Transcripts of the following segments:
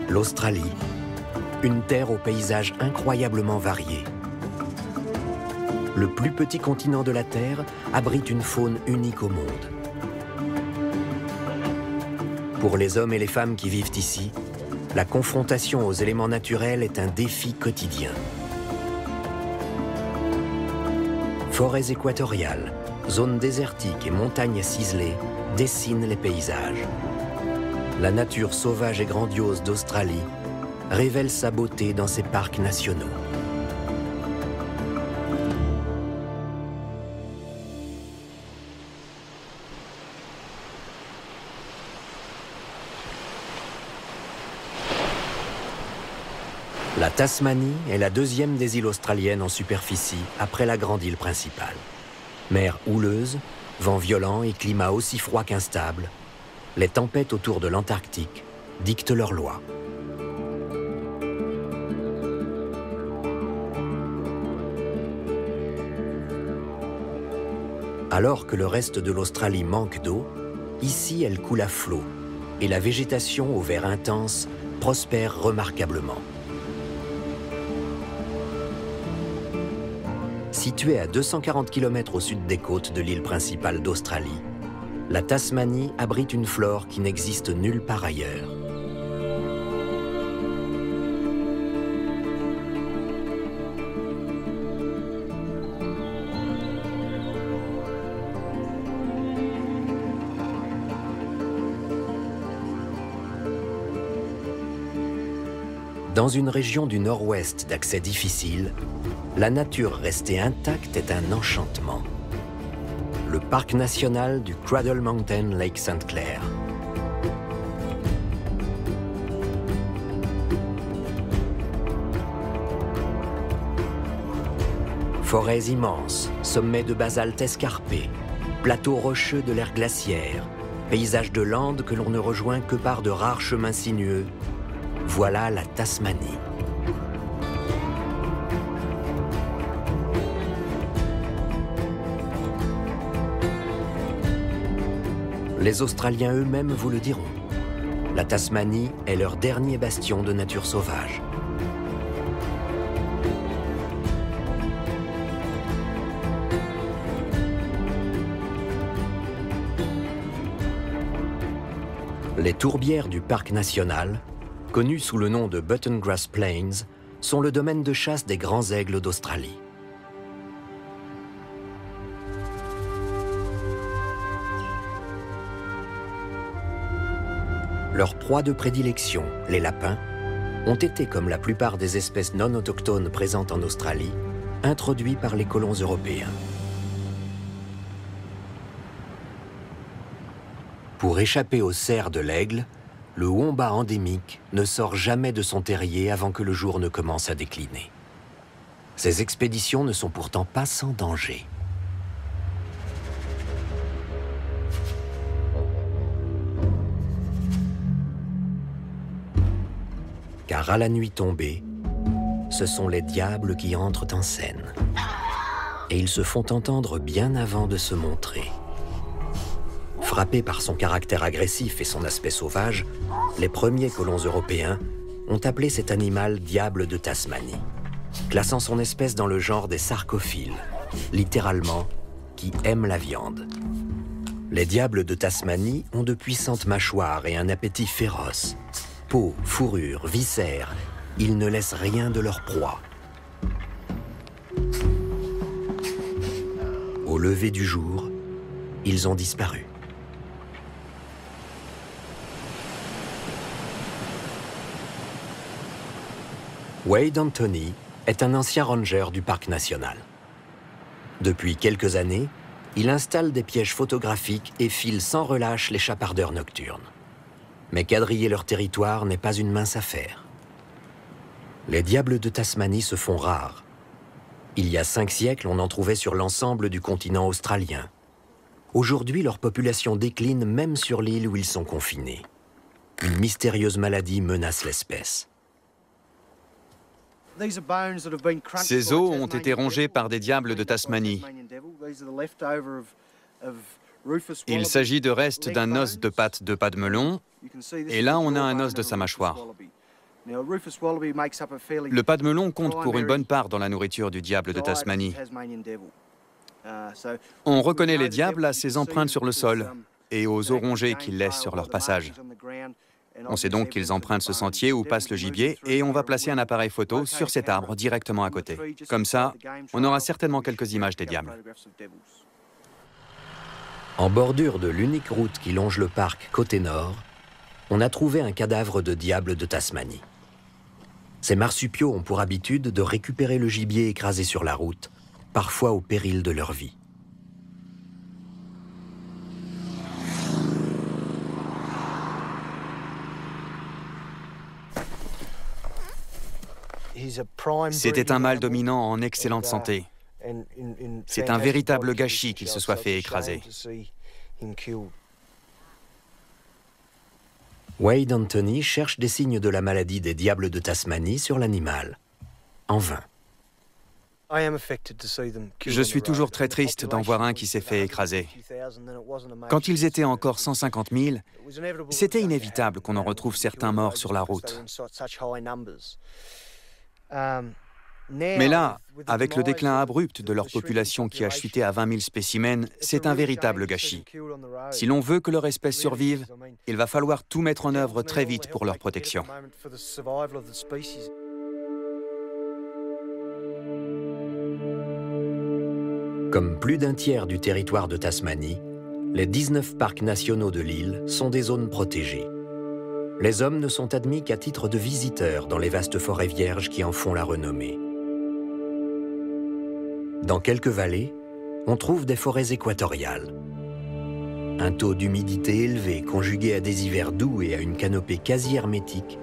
L'Australie, une terre au paysage incroyablement varié. Le plus petit continent de la Terre abrite une faune unique au monde. Pour les hommes et les femmes qui vivent ici, la confrontation aux éléments naturels est un défi quotidien. Forêts équatoriales, zones désertiques et montagnes ciselées dessinent les paysages. La nature sauvage et grandiose d'Australie révèle sa beauté dans ses parcs nationaux. La Tasmanie est la deuxième des îles australiennes en superficie après la grande île principale. Mer houleuse, vents violents et climat aussi froid qu'instable, les tempêtes autour de l'Antarctique dictent leurs lois. Alors que le reste de l'Australie manque d'eau, ici elle coule à flot et la végétation au vert intense prospère remarquablement. Située à 240 km au sud des côtes de l'île principale d'Australie, la Tasmanie abrite une flore qui n'existe nulle part ailleurs. Dans une région du nord-ouest d'accès difficile, la nature restée intacte est un enchantement. Le parc national du Cradle Mountain Lake St. Clair. Forêts immenses, sommets de basalte escarpés, plateaux rocheux de l'ère glaciaire, paysages de landes que l'on ne rejoint que par de rares chemins sinueux. Voilà la Tasmanie. Les Australiens eux-mêmes vous le diront. La Tasmanie est leur dernier bastion de nature sauvage. Les tourbières du parc national, connues sous le nom de Buttongrass Plains, sont le domaine de chasse des grands aigles d'Australie. Leurs proies de prédilection, les lapins, ont été, comme la plupart des espèces non autochtones présentes en Australie, introduits par les colons européens. Pour échapper aux serres de l'aigle, le wombat endémique ne sort jamais de son terrier avant que le jour ne commence à décliner. Ces expéditions ne sont pourtant pas sans danger. Car à la nuit tombée, ce sont les diables qui entrent en scène. Et ils se font entendre bien avant de se montrer. Frappés par son caractère agressif et son aspect sauvage, les premiers colons européens ont appelé cet animal diable de Tasmanie, classant son espèce dans le genre des sarcophiles, littéralement qui aiment la viande. Les diables de Tasmanie ont de puissantes mâchoires et un appétit féroce. Peau, fourrure, viscères, ils ne laissent rien de leur proie. Au lever du jour, ils ont disparu. Wade Anthony est un ancien ranger du parc national. Depuis quelques années, il installe des pièges photographiques et file sans relâche les chapardeurs nocturnes. Mais quadriller leur territoire n'est pas une mince affaire. Les diables de Tasmanie se font rares. Il y a 5 siècles, on en trouvait sur l'ensemble du continent australien. Aujourd'hui, leur population décline même sur l'île où ils sont confinés. Une mystérieuse maladie menace l'espèce. Ces os ont été rongés par des diables de Tasmanie. Il s'agit de restes d'un os de patte de pas de melon, et là on a un os de sa mâchoire. Le pas de melon compte pour une bonne part dans la nourriture du diable de Tasmanie. On reconnaît les diables à ses empreintes sur le sol et aux orangers qu'ils laissent sur leur passage. On sait donc qu'ils empruntent ce sentier où passe le gibier et on va placer un appareil photo sur cet arbre directement à côté. Comme ça, on aura certainement quelques images des diables. En bordure de l'unique route qui longe le parc côté nord, on a trouvé un cadavre de diable de Tasmanie. Ces marsupiaux ont pour habitude de récupérer le gibier écrasé sur la route, parfois au péril de leur vie. C'était un mâle dominant en excellente santé. C'est un véritable gâchis qu'il se soit fait écraser. Wade Anthony cherche des signes de la maladie des diables de Tasmanie sur l'animal. En vain. Je suis toujours très triste d'en voir un qui s'est fait écraser. Quand ils étaient encore 150 000, c'était inévitable qu'on en retrouve certains morts sur la route. Mais là, avec le déclin abrupt de leur population qui a chuté à 20 000 spécimens, c'est un véritable gâchis. Si l'on veut que leur espèce survive, il va falloir tout mettre en œuvre très vite pour leur protection. Comme plus d'un tiers du territoire de Tasmanie, les 19 parcs nationaux de l'île sont des zones protégées. Les hommes ne sont admis qu'à titre de visiteurs dans les vastes forêts vierges qui en font la renommée. Dans quelques vallées, on trouve des forêts équatoriales. Un taux d'humidité élevé conjugué à des hivers doux et à une canopée quasi hermétique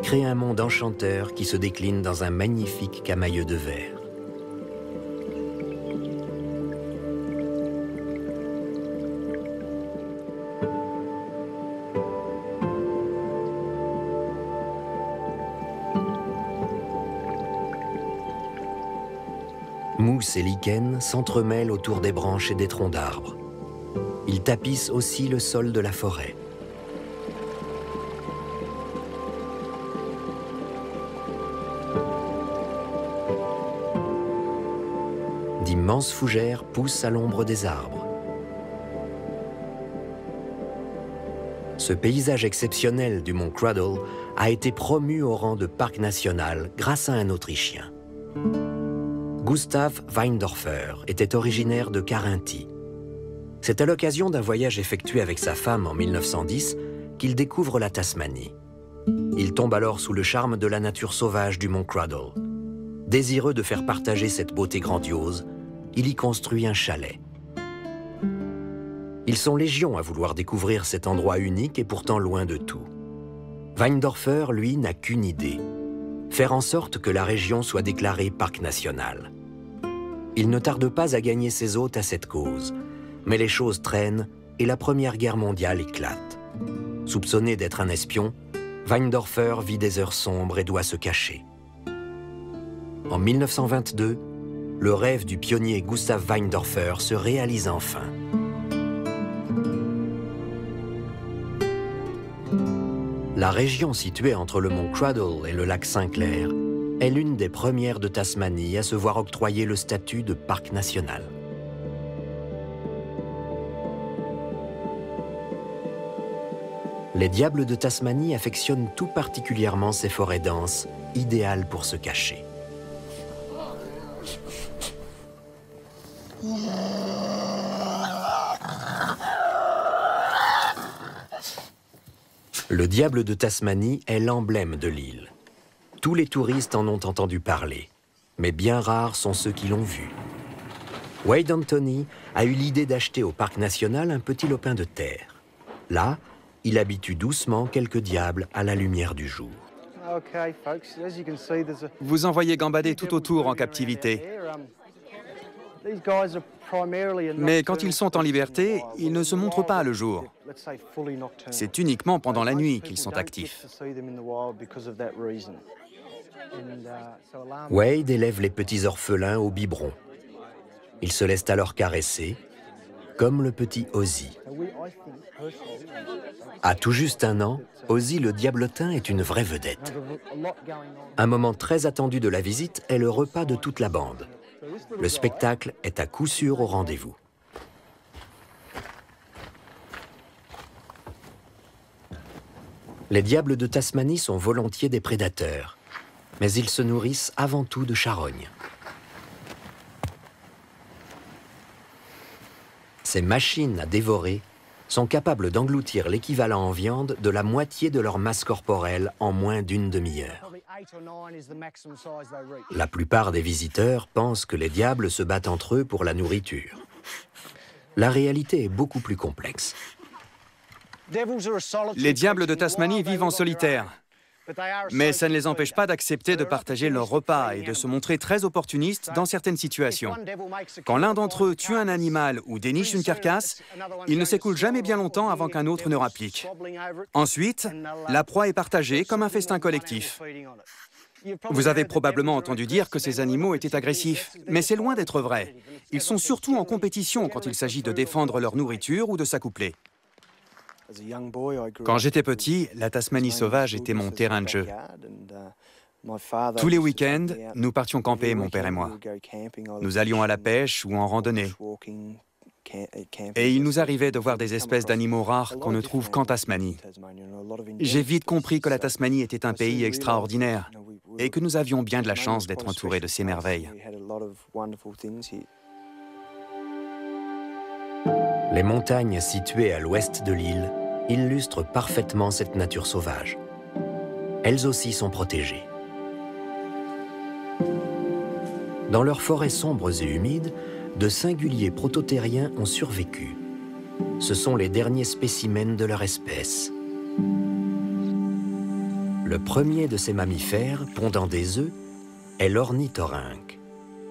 crée un monde enchanteur qui se décline dans un magnifique camailleux de verre. Mousse et lichens s'entremêlent autour des branches et des troncs d'arbres. Ils tapissent aussi le sol de la forêt. D'immenses fougères poussent à l'ombre des arbres. Ce paysage exceptionnel du mont Cradle a été promu au rang de parc national grâce à un Autrichien. Gustav Weindorfer était originaire de Carinthie. C'est à l'occasion d'un voyage effectué avec sa femme en 1910 qu'il découvre la Tasmanie. Il tombe alors sous le charme de la nature sauvage du mont Cradle. Désireux de faire partager cette beauté grandiose, il y construit un chalet. Ils sont légions à vouloir découvrir cet endroit unique et pourtant loin de tout. Weindorfer, lui, n'a qu'une idée: faire en sorte que la région soit déclarée parc national. Il ne tarde pas à gagner ses hôtes à cette cause, mais les choses traînent et la Première Guerre mondiale éclate. Soupçonné d'être un espion, Weindorfer vit des heures sombres et doit se cacher. En 1922, le rêve du pionnier Gustav Weindorfer se réalise enfin. La région située entre le mont Cradle et le lac Saint-Clair est l'une des premières de Tasmanie à se voir octroyer le statut de parc national. Les diables de Tasmanie affectionnent tout particulièrement ces forêts denses, idéales pour se cacher. Le diable de Tasmanie est l'emblème de l'île. Tous les touristes en ont entendu parler, mais bien rares sont ceux qui l'ont vu. Wade Anthony a eu l'idée d'acheter au parc national un petit lopin de terre. Là, il habitue doucement quelques diables à la lumière du jour. Vous en voyez gambader tout autour en captivité. Mais quand ils sont en liberté, ils ne se montrent pas le jour. C'est uniquement pendant la nuit qu'ils sont actifs. Wade élève les petits orphelins au biberon. Ils se laissent alors caresser, comme le petit Ozzy. À tout juste 1 an, Ozzy le diablotin est une vraie vedette. Un moment très attendu de la visite est le repas de toute la bande. Le spectacle est à coup sûr au rendez-vous. Les diables de Tasmanie sont volontiers des prédateurs, mais ils se nourrissent avant tout de charognes. Ces machines à dévorer sont capables d'engloutir l'équivalent en viande de la moitié de leur masse corporelle en moins d'1 demi-heure. La plupart des visiteurs pensent que les diables se battent entre eux pour la nourriture. La réalité est beaucoup plus complexe. Les diables de Tasmanie vivent en solitaire, mais ça ne les empêche pas d'accepter de partager leur repas et de se montrer très opportunistes dans certaines situations. Quand l'un d'entre eux tue un animal ou déniche une carcasse, il ne s'écoule jamais bien longtemps avant qu'un autre ne rapplique. Ensuite, la proie est partagée comme un festin collectif. Vous avez probablement entendu dire que ces animaux étaient agressifs, mais c'est loin d'être vrai. Ils sont surtout en compétition quand il s'agit de défendre leur nourriture ou de s'accoupler. Quand j'étais petit, la Tasmanie sauvage était mon terrain de jeu. Tous les week-ends, nous partions camper, mon père et moi. Nous allions à la pêche ou en randonnée. Et il nous arrivait de voir des espèces d'animaux rares qu'on ne trouve qu'en Tasmanie. J'ai vite compris que la Tasmanie était un pays extraordinaire et que nous avions bien de la chance d'être entourés de ces merveilles. Les montagnes situées à l'ouest de l'île illustrent parfaitement cette nature sauvage. Elles aussi sont protégées. Dans leurs forêts sombres et humides, de singuliers prototériens ont survécu. Ce sont les derniers spécimens de leur espèce. Le premier de ces mammifères, pondant des œufs, est l'ornithorynque,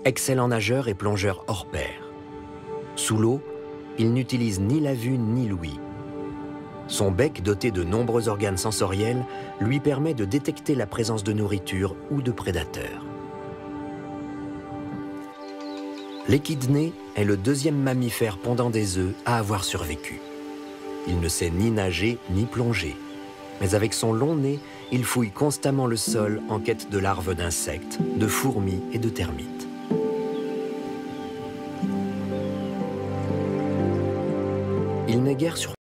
excellent nageur et plongeur hors pair. Sous l'eau, il n'utilise ni la vue ni l'ouïe. Son bec, doté de nombreux organes sensoriels, lui permet de détecter la présence de nourriture ou de prédateurs. L'échidné est le deuxième mammifère pondant des œufs à avoir survécu. Il ne sait ni nager ni plonger, mais avec son long nez, il fouille constamment le sol en quête de larves d'insectes, de fourmis et de termites. Il n'est guère surpris